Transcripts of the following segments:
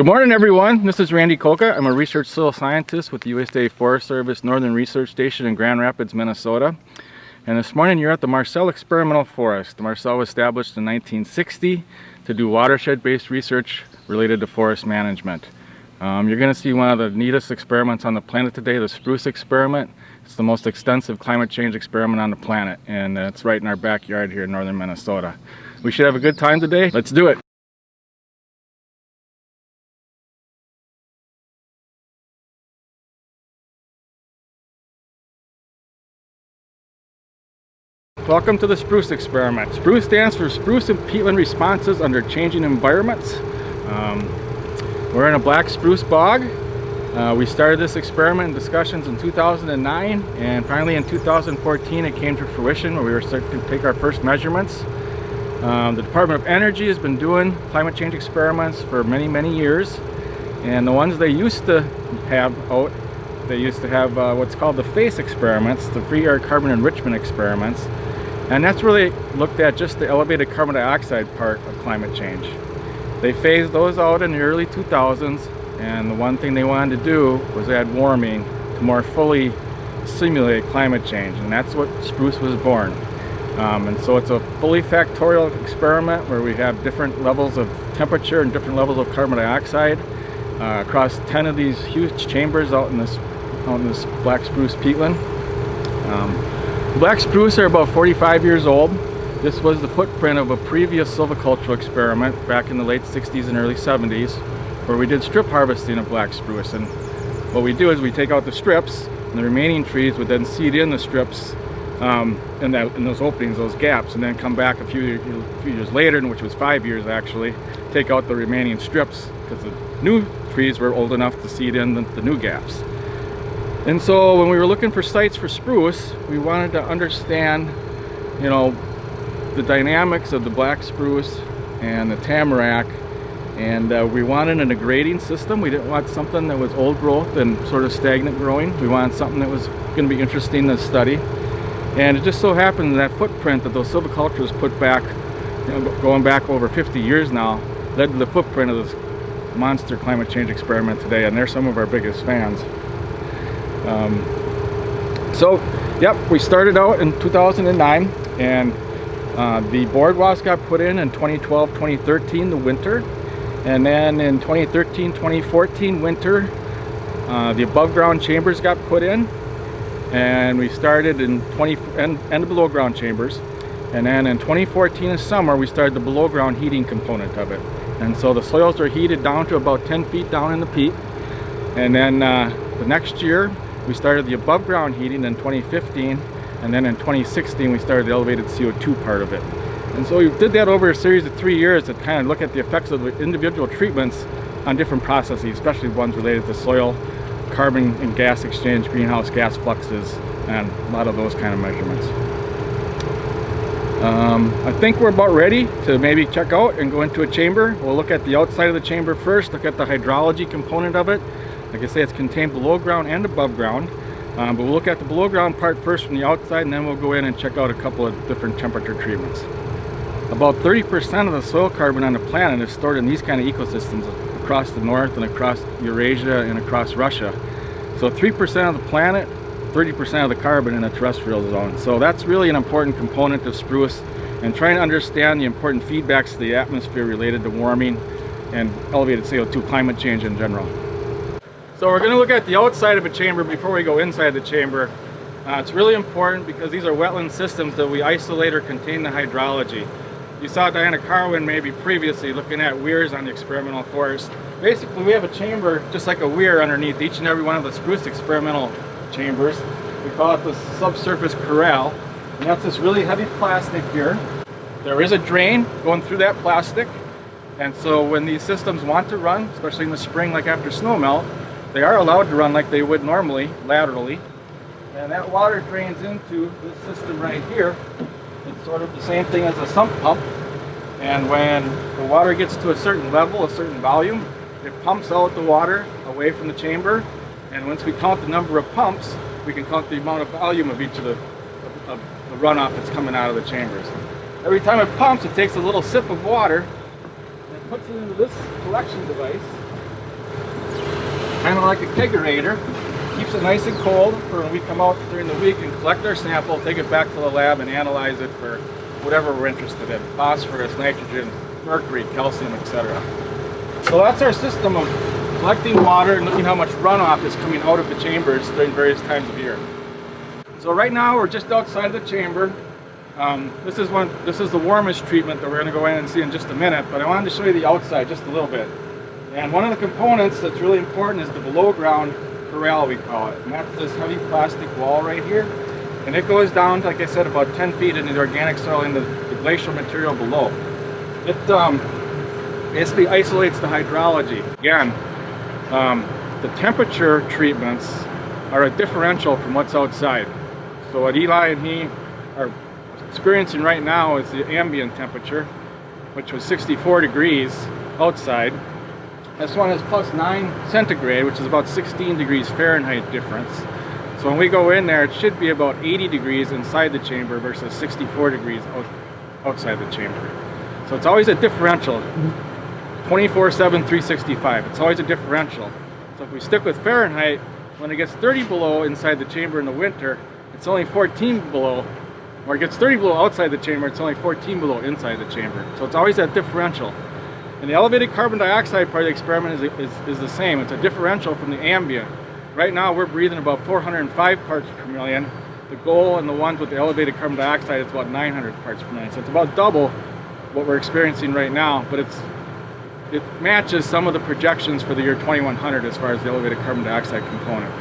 Good morning, everyone. This is Randy Koka. I'm a research soil scientist with the USDA Forest Service Northern Research Station in Grand Rapids, Minnesota. And this morning you're at the Marcel Experimental Forest. The Marcel was established in 1960 to do watershed-based research related to forest management. You're going to see one of the neatest experiments on the planet today, the SPRUCE experiment. It's the most extensive climate change experiment on the planet, and it's right in our backyard here in northern Minnesota. We should have a good time today. Let's do it. Welcome to the SPRUCE experiment. SPRUCE stands for Spruce and Peatland Responses Under Changing Environments. We're in a black spruce bog. We started this experiment and discussions in 2009, and finally in 2014 it came to fruition where we were starting to take our first measurements. The Department of Energy has been doing climate change experiments for many years, and the ones they used to have out, they used to have what's called the FACE experiments, the Free Air Carbon Enrichment experiments. And that's where they looked at just the elevated carbon dioxide part of climate change. They phased those out in the early 2000s, and the one thing they wanted to do was add warming to more fully simulate climate change, and that's what SPRUCE was born. And so it's a fully factorial experiment where we have different levels of temperature and different levels of carbon dioxide across 10 of these huge chambers out in this black spruce peatland. Black spruce are about 45 years old. This was the footprint of a previous silvicultural experiment back in the late 60s and early 70s where we did strip harvesting of black spruce. And what we do is we take out the strips, and the remaining trees would then seed in the strips in those openings, those gaps, and then come back a few years later, which was 5 years actually, take out the remaining strips because the new trees were old enough to seed in the new gaps. And so when we were looking for sites for spruce, we wanted to understand, the dynamics of the black spruce and the tamarack, and we wanted a grading system. We didn't want something that was old growth and sort of stagnant growing. We wanted something that was going to be interesting to study. And it just so happened that footprint that those silvicultures put back, going back over 50 years now, led to the footprint of this monster climate change experiment today, and they're some of our biggest fans. We started out in 2009, and the boardwalks got put in 2012-2013, the winter, and then in 2013-2014 winter, the above ground chambers got put in, and we started in and the below ground chambers, and then in 2014 in summer we started the below ground heating component of it. And so the soils are heated down to about 10 feet down in the peat, and then the next year we started the above ground heating in 2015, and then in 2016 we started the elevated CO2 part of it. And so we did that over a series of 3 years to kind of look at the effects of the individual treatments on different processes, especially ones related to soil, carbon and gas exchange, greenhouse gas fluxes, and a lot of those kind of measurements. I think we're about ready to maybe check out and go into a chamber. We'll look at the outside of the chamber first, look at the hydrology component of it. Like I say, it's contained below ground and above ground, but we'll look at the below ground part first from the outside, and then we'll go in and check out a couple of different temperature treatments. About 30% of the soil carbon on the planet is stored in these kind of ecosystems across the north and across Eurasia and across Russia. So 3% of the planet, 30% of the carbon in the terrestrial zone. So that's really an important component of spruce, and trying to understand the important feedbacks to the atmosphere related to warming and elevated CO2 climate change in general. So we're going to look at the outside of a chamber before we go inside the chamber. It's really important because these are wetland systems that we isolate or contain the hydrology. You saw Diana Carwin maybe previously looking at weirs on the experimental forest. Basically we have a chamber just like a weir underneath each and every one of the spruce experimental chambers. We call it the subsurface corral, and that's this really heavy plastic here. There is a drain going through that plastic, and so when these systems want to run, especially in the spring like after snowmelt, they are allowed to run like they would normally, laterally. And that water drains into this system right here. It's sort of the same thing as a sump pump. And when the water gets to a certain level, a certain volume, it pumps out the water away from the chamber. And once we count the number of pumps, we can count the amount of volume of each of the runoff that's coming out of the chambers. Every time it pumps, it takes a little sip of water and puts it into this collection device. kind of like a kegerator. Keeps it nice and cold for when we come out during the week and collect our sample, take it back to the lab and analyze it for whatever we're interested in. Phosphorus, nitrogen, mercury, calcium, etc. So that's our system of collecting water and looking how much runoff is coming out of the chambers during various times of year. So right now we're just outside the chamber. This is the warmish treatment that we're going to go in and see in just a minute, but I wanted to show you the outside just a little bit. And one of the components that's really important is the below ground corral, we call it. And that's this heavy plastic wall right here. And it goes down, like I said, about 10 feet into the organic soil in the glacial material below. It basically isolates the hydrology. Again, the temperature treatments are a differential from what's outside. So what Eli and he are experiencing right now is the ambient temperature, which was 64 degrees outside. This one is plus 9 centigrade, which is about 16 degrees Fahrenheit difference. So when we go in there, it should be about 80 degrees inside the chamber versus 64 degrees outside the chamber. So it's always a differential, 24/7, 365. It's always a differential. So if we stick with Fahrenheit, when it gets 30 below inside the chamber in the winter, it's only 14 below, or it gets 30 below outside the chamber, it's only 14 below inside the chamber. So it's always that differential. And the elevated carbon dioxide part of the experiment is the same. It's a differential from the ambient. Right now we're breathing about 405 parts per million. The goal and the ones with the elevated carbon dioxide is about 900 parts per million. So it's about double what we're experiencing right now, but it matches some of the projections for the year 2100 as far as the elevated carbon dioxide component.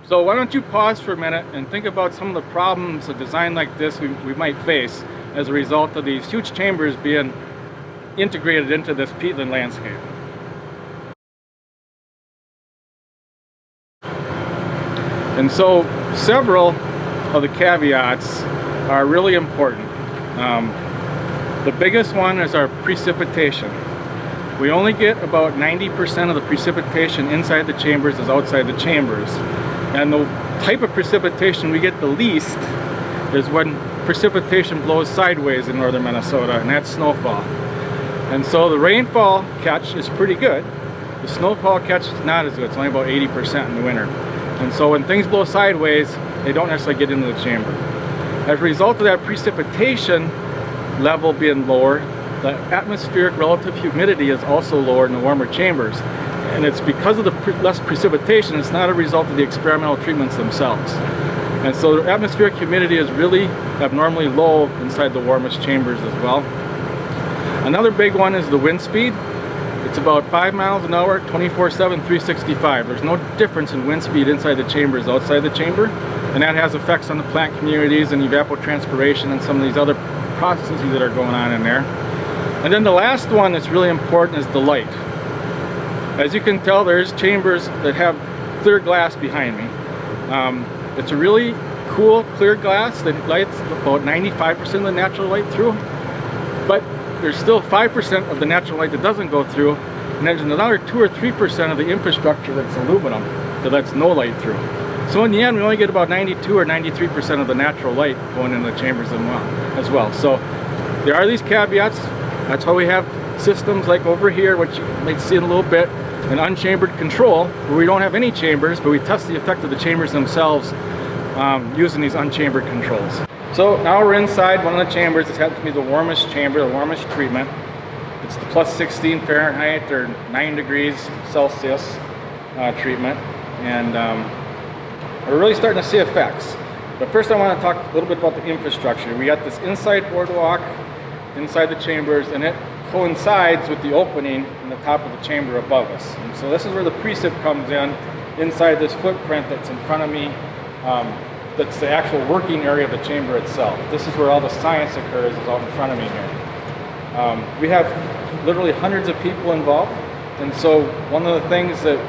So why don't you pause for a minute and think about some of the problems a design like this we might face as a result of these huge chambers being integrated into this peatland landscape. And so several of the caveats are really important. The biggest one is our precipitation. We only get about 90% of the precipitation inside the chambers as outside the chambers. And the type of precipitation we get the least is when precipitation blows sideways in northern Minnesota, and that's snowfall. And so the rainfall catch is pretty good. The snowfall catch is not as good. It's only about 80% in the winter. And so when things blow sideways, they don't necessarily get into the chamber. As a result of that precipitation level being lower, the atmospheric relative humidity is also lower in the warmer chambers. And it's because of the less precipitation, it's not a result of the experimental treatments themselves. And so the atmospheric humidity is really abnormally low inside the warmest chambers as well. Another big one is the wind speed. It's about 5 miles an hour, 24/7, 365. There's no difference in wind speed inside the chamber as outside the chamber. And that has effects on the plant communities and evapotranspiration and some of these other processes that are going on in there. And then the last one that's really important is the light. As you can tell, there's chambers that have clear glass behind me. It's a really cool clear glass that lights about 95% of the natural light through. But there's still 5% of the natural light that doesn't go through, and there's another 2 or 3% of the infrastructure that's aluminum that lets no light through. So in the end, we only get about 92 or 93% of the natural light going into the chambers as well. So there are these caveats. That's why we have systems like over here, which you might see in a little bit, an unchambered control, where we don't have any chambers, but we test the effect of the chambers themselves using these unchambered controls. So now we're inside one of the chambers. This happens to be the warmest chamber, the warmest treatment. It's the plus 16 Fahrenheit or 9 degrees Celsius treatment. And we're really starting to see effects. But first I want to talk a little bit about the infrastructure. We got this inside boardwalk inside the chambers, and it coincides with the opening in the top of the chamber above us. And so this is where the precip comes in, inside this footprint that's in front of me. That's the actual working area of the chamber itself. This is where all the science occurs, is out in front of me here. We have literally hundreds of people involved, and so one of the things that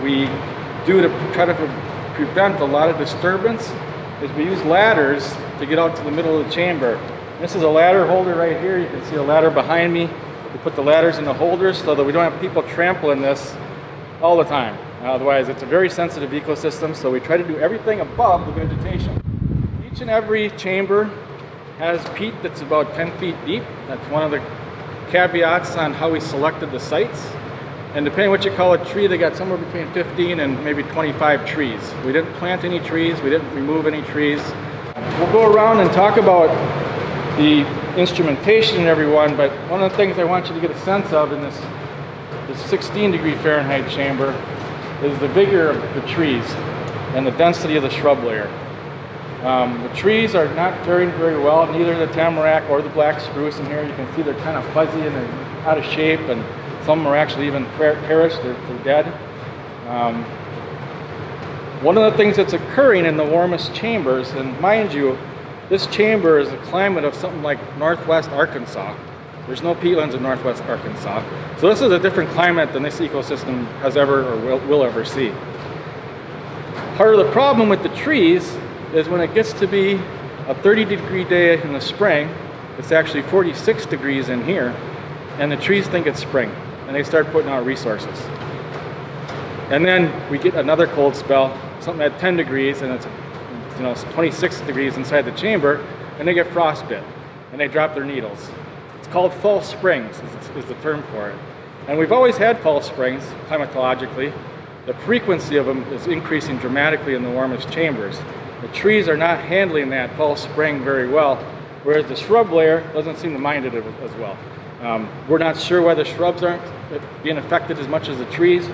we do to try to prevent a lot of disturbance is we use ladders to get out to the middle of the chamber. This is a ladder holder right here. You can see a ladder behind me. We put the ladders in the holders so that we don't have people trampling this all the time. Otherwise, it's a very sensitive ecosystem, so we try to do everything above the vegetation. Each and every chamber has peat that's about 10 feet deep. That's one of the caveats on how we selected the sites. And depending what you call a tree, they got somewhere between 15 and maybe 25 trees. We didn't plant any trees, we didn't remove any trees. We'll go around and talk about the instrumentation and everyone, but one of the things I want you to get a sense of in this 16-degree-Fahrenheit chamber is the vigor of the trees and the density of the shrub layer. The trees are not faring very well, neither the tamarack or the black spruce in here. You can see they're kind of fuzzy and they're out of shape, and some are actually even perished, they're dead. One of the things that's occurring in the warmest chambers, and mind you, this chamber is a climate of something like northwest Arkansas. There's no peatlands in northwest Arkansas. So this is a different climate than this ecosystem has ever or will ever see. Part of the problem with the trees is when it gets to be a 30-degree day in the spring, it's actually 46 degrees in here, and the trees think it's spring, and they start putting out resources. And then we get another cold spell, something at 10 degrees, and it's 26 degrees inside the chamber, and they get frostbite, and they drop their needles. It's called false springs, is the term for it. And we've always had false springs, climatologically. The frequency of them is increasing dramatically in the warmest chambers. The trees are not handling that false spring very well, whereas the shrub layer doesn't seem to mind it as well. We're not sure why the shrubs aren't being affected as much as the trees,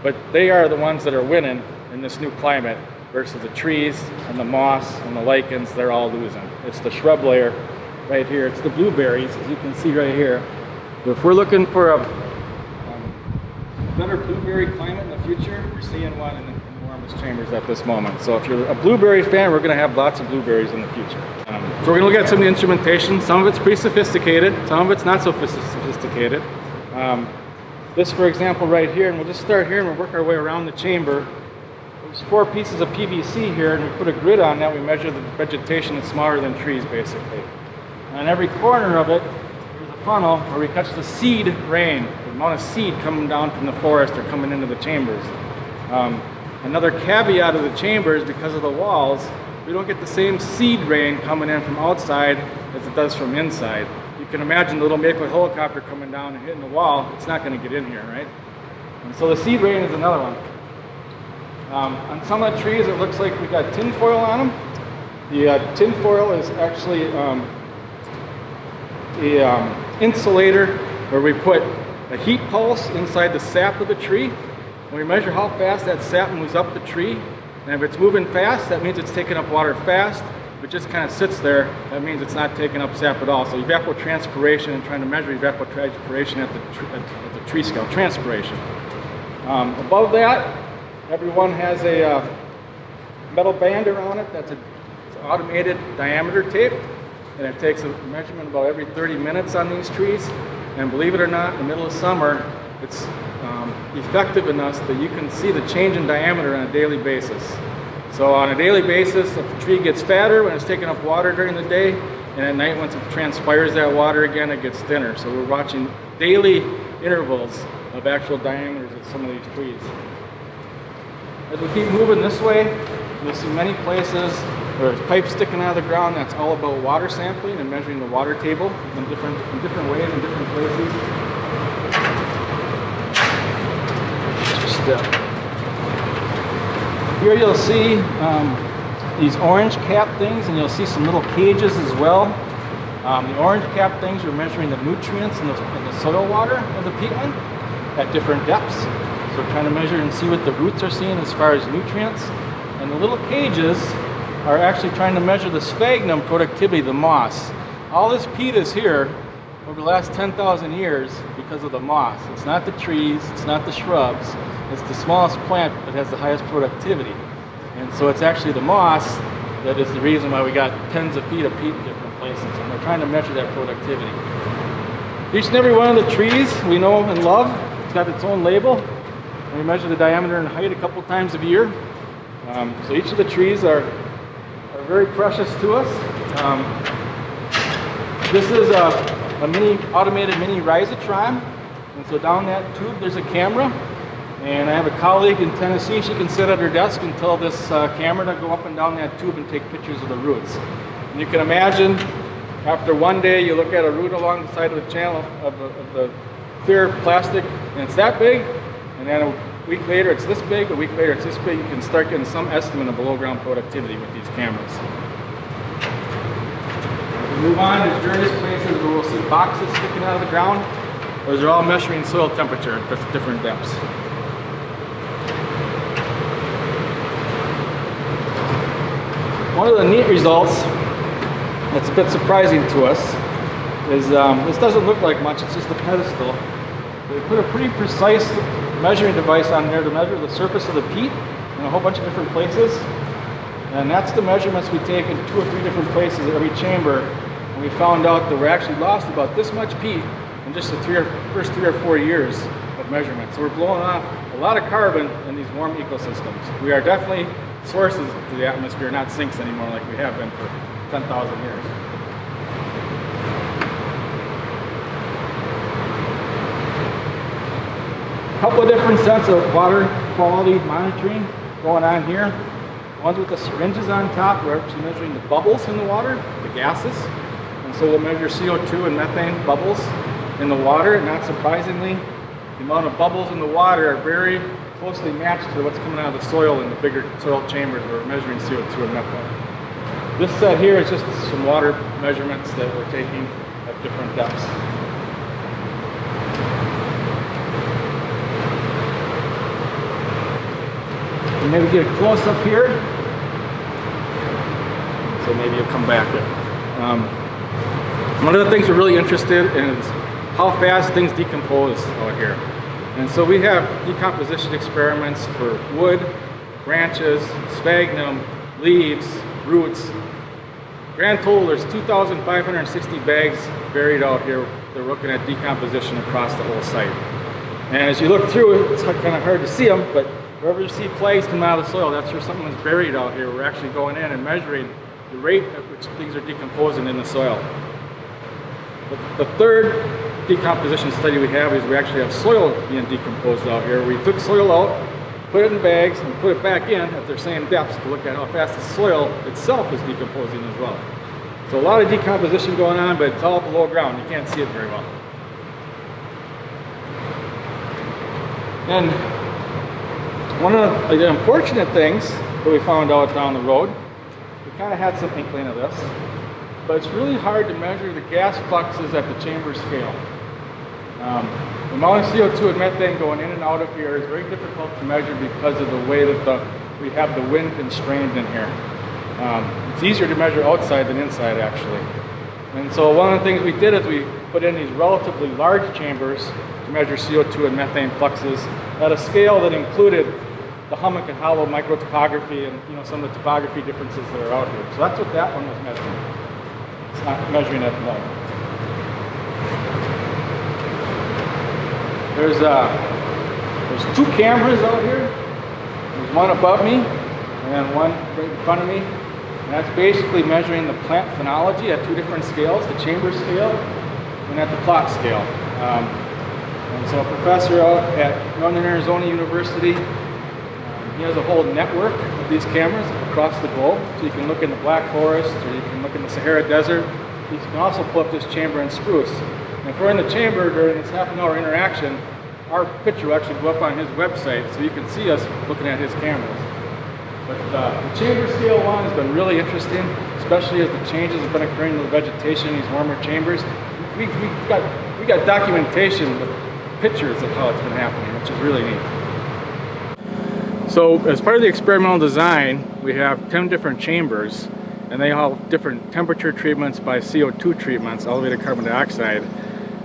but they are the ones that are winning in this new climate versus the trees and the moss and the lichens. They're all losing. It's the shrub layer right here. It's the blueberries, as you can see right here. If we're looking for a better blueberry climate in the future, we're seeing one in the warmest chambers at this moment. So if you're a blueberry fan, we're going to have lots of blueberries in the future. So we're going to look at some of the instrumentation. Some of it's pretty sophisticated, some of it's not so sophisticated. This, for example, right here, and we'll just start here and we'll work our way around the chamber. There's 4 pieces of PVC here, and we put a grid on that. We measure the vegetation that's smaller than trees, basically. On every corner of it, there's a funnel where we catch the seed rain, the amount of seed coming down from the forest or coming into the chambers. Another caveat of the chambers, because of the walls, we don't get the same seed rain coming in from outside as it does from inside. You can imagine the little maple helicopter coming down and hitting the wall. It's not going to get in here, right? And so the seed rain is another one. On some of the trees, it looks like we got tin foil on them. The tin foil is actually insulator where we put a heat pulse inside the sap of the tree. And we measure how fast that sap moves up the tree. And if it's moving fast, that means it's taking up water fast. If it just kind of sits there, that means it's not taking up sap at all. So evapotranspiration, and trying to measure evapotranspiration at the tree scale, transpiration. Above that, everyone has a metal band around it. It's automated diameter tape, and it takes a measurement about every 30 minutes on these trees. And believe it or not, in the middle of summer, it's effective enough that you can see the change in diameter on a daily basis. So on a daily basis, if a tree gets fatter when it's taking up water during the day, and at night once it transpires that water again, it gets thinner. So we're watching daily intervals of actual diameters of some of these trees. As we keep moving this way, you'll see many places where there's pipes sticking out of the ground. That's all about water sampling and measuring the water table in different ways in different places. Here you'll see these orange cap things, and you'll see some little cages as well. The orange cap things are measuring the nutrients in the soil water of the peatland at different depths. So we're trying to measure and see what the roots are seeing as far as nutrients. And the little cages are actually trying to measure the sphagnum productivity, the moss. All this peat is here over the last 10,000 years because of the moss. It's not the trees, it's not the shrubs, it's the smallest plant that has the highest productivity. And so it's actually the moss that is the reason why we got tens of feet of peat in different places, and we're trying to measure that productivity. Each and every one of the trees we know and love, it's got its own label. And we measure the diameter and height a couple times a year. So each of the trees are very precious to us. This is a automated mini risotron, and so down that tube there's a camera, and I have a colleague in Tennessee. She can sit at her desk and tell this camera to go up and down that tube and take pictures of the roots. And you can imagine, after one day you look at a root along the side of the channel of the clear plastic, and it's that big, And then a week later it's this big, a week later it's this big. You can start getting some estimate of below ground productivity with these cameras. We move on, there's various places where we'll see boxes sticking out of the ground. Those are all measuring soil temperature at different depths. One of the neat results that's a bit surprising to us is this doesn't look like much, it's just a pedestal. They put a pretty precise measuring device on there to measure the surface of the peat in a whole bunch of different places. And that's the measurements we take in 2 or 3 different places at every chamber. And we found out that we actually lost about this much peat in just the first 3 or 4 years of measurement. So we're blowing off a lot of carbon in these warm ecosystems. We are definitely sources to the atmosphere, not sinks anymore like we have been for 10,000 years. A couple of different sets of water quality monitoring going on here. Ones with the syringes on top, we're actually measuring the bubbles in the water, the gases. And so we'll measure CO2 and methane bubbles in the water. Not surprisingly, the amount of bubbles in the water are very closely matched to what's coming out of the soil in the bigger soil chambers where we're measuring CO2 and methane. This set here is just some water measurements that we're taking at different depths. And maybe get a close up here. So maybe you'll come back there. One of the things we're really interested in is how fast things decompose out here. And so we have decomposition experiments for wood, branches, sphagnum, leaves, roots. Grand total, there's 2,560 bags buried out here. They're looking at decomposition across the whole site. And as you look through it, it's kind of hard to see them, but wherever you see flags come out of the soil, that's where something is buried out here. We're actually going in and measuring the rate at which things are decomposing in the soil. The third decomposition study we have is we actually have soil being decomposed out here. We took soil out, put it in bags, and put it back in at their same depths to look at how fast the soil itself is decomposing as well. So a lot of decomposition going on, but it's all below ground. You can't see it very well. And one of the unfortunate things that we found out down the road, we kind of had some inkling of this, but it's really hard to measure the gas fluxes at the chamber scale. The amount of CO2 and methane going in and out of here is very difficult to measure because of the way that we have the wind constrained in here. It's easier to measure outside than inside actually. And so one of the things we did is we put in these relatively large chambers to measure CO2 and methane fluxes at a scale that included the hummock and hollow microtopography and some of the topography differences that are out here. So that's what that one was measuring. It's not measuring at the moment. There's 2 cameras out here. There's one above me and one right in front of me. And that's basically measuring the plant phenology at 2 different scales, the chamber scale and at the plot scale. And so a professor out at Northern Arizona University, he has a whole network of these cameras across the globe. So you can look in the Black Forest or you can look in the Sahara Desert. You can also pull up this chamber in Spruce. And if we're in the chamber during this half-an-hour interaction, our picture will actually go up on his website so you can see us looking at his cameras. But the chamber scale one has been really interesting, especially as the changes have been occurring in the vegetation in these warmer chambers. We got documentation with pictures of how it's been happening, which is really neat. So as part of the experimental design, we have 10 different chambers, and they all have different temperature treatments by CO2 treatments, elevated carbon dioxide.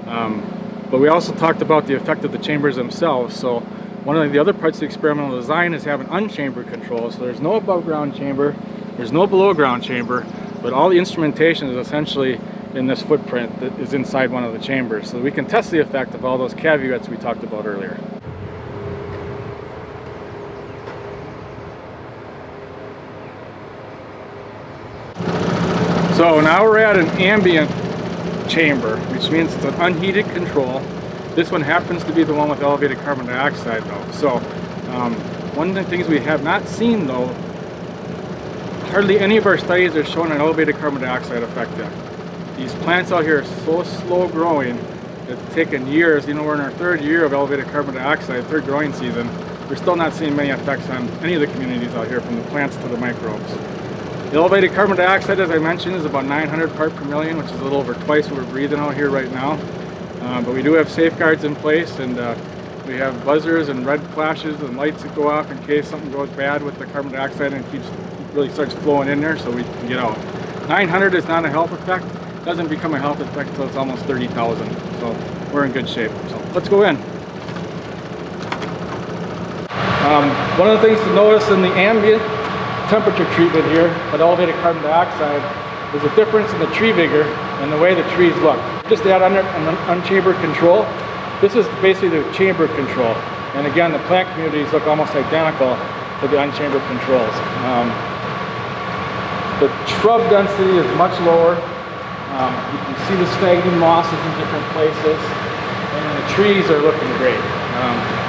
But we also talked about the effect of the chambers themselves. So one of the other parts of the experimental design is having unchambered control. So there's no above ground chamber, there's no below ground chamber, but all the instrumentation is essentially in this footprint that is inside one of the chambers. So we can test the effect of all those caveats we talked about earlier. So now we're at an ambient chamber, which means it's an unheated control. This one happens to be the one with elevated carbon dioxide though. So one of the things we have not seen though, hardly any of our studies are showing an elevated carbon dioxide effect yet. These plants out here are so slow growing it's taken years. You know, we're in our third year of elevated carbon dioxide, third growing season. We're still not seeing many effects on any of the communities out here, from the plants to the microbes. The elevated carbon dioxide, as I mentioned, is about 900 parts per million, which is a little over twice what we're breathing out here right now. But we do have safeguards in place, and we have buzzers and red flashes and lights that go off in case something goes bad with the carbon dioxide and really starts flowing in there, so we can get out. 900 is not a health effect. It doesn't become a health effect until it's almost 30,000. So we're in good shape. So let's go in. One of the things to notice in the ambient temperature treatment here with elevated carbon dioxide is a difference in the tree vigor and the way the trees look. Just to add under an unchambered control, this is basically the chamber control. And again, the plant communities look almost identical to the unchambered controls. The shrub density is much lower. You can see the sphagnum mosses in different places, and the trees are looking great.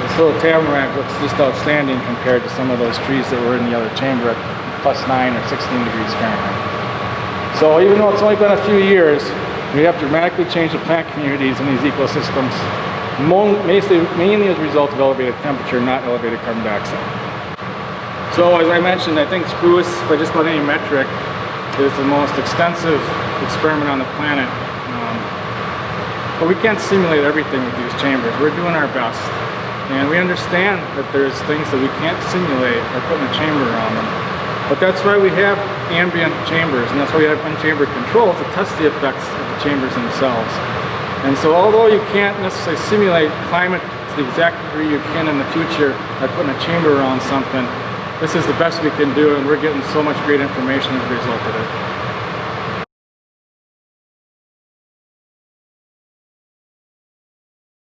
This little tamarack looks just outstanding compared to some of those trees that were in the other chamber at +9 or 16 degrees Fahrenheit. So even though it's only been a few years, we have dramatically changed the plant communities in these ecosystems, mainly as a result of elevated temperature, not elevated carbon dioxide. So as I mentioned, I think spruce, by just about any metric, is the most extensive experiment on the planet. But we can't simulate everything with these chambers. We're doing our best. And we understand that there's things that we can't simulate or put in a chamber around them. But that's why we have ambient chambers, and that's why we have unchambered controls to test the effects of the chambers themselves. And so although you can't necessarily simulate climate to the exact degree you can in the future by putting a chamber around something, this is the best we can do, and we're getting so much great information as a result of it.